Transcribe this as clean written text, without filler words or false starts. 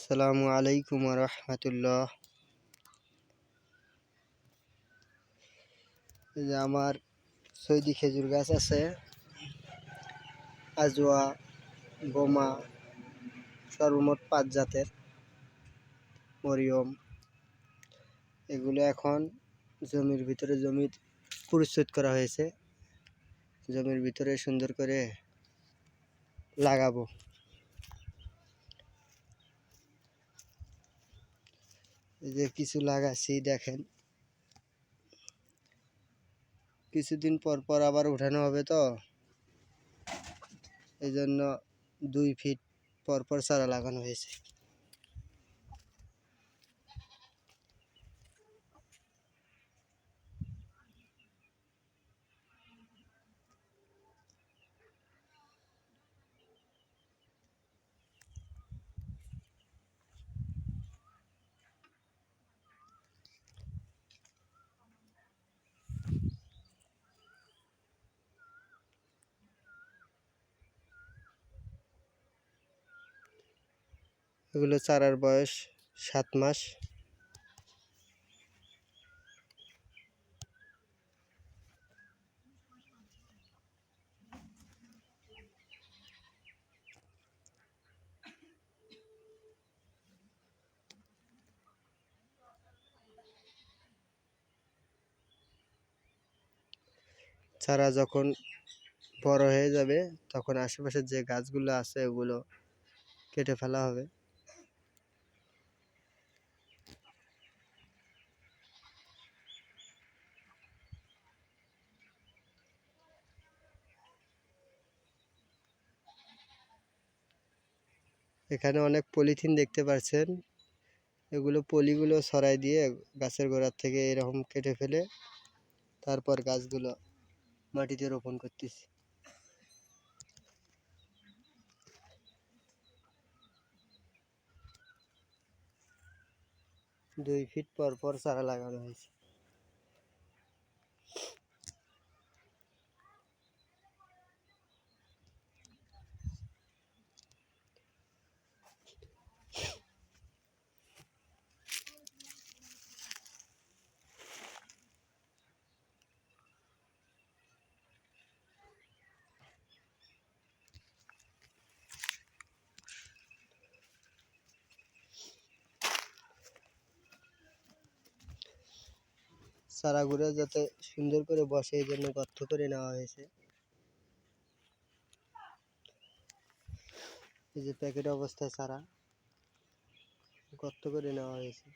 আসসালামু আলাইকুম রহমতুল্লাহ। এই যে আমার সৈদি খেজুর গাছ আছে, আজওয়া, বোমা, সর্বমোট 5 জাতের মরিয়ম। এগুলো এখন জমির ভিতরে পরিচ্ছেদ করা হয়েছে। জমির ভিতরে সুন্দর করে লাগাবো। এই যে কিছু লাগাচ্ছি দেখেন, কিছুদিন পর পর আবার উঠানো হবে, তো এই জন্য 2 ফিট পর পর চারা লাগানো হয়েছে। এগুলো চারার বয়স 7 মাস। চারা যখন বড় হয়ে যাবে তখন আশেপাশের যে গাছগুলো আছে ওগুলো কেটে ফেলা হবে। এখানে অনেক পলিথিন দেখতে পাচ্ছেন, এগুলো পলিগুলো ছড়াই দিয়ে গাছের গোড়ার থেকে এরকম কেটে ফেলে তারপর গাছগুলো মাটিতে রোপণ করতেছি। 2 ফিট পর পর চারা লাগানো হয়েছে। চারাগুলো যাতে সুন্দর করে বসে এই জন্য গর্ত করে নেওয়া হয়েছে। এই যে প্যাকেট অবস্থায় চারা গর্ত করে নেওয়া হয়েছে।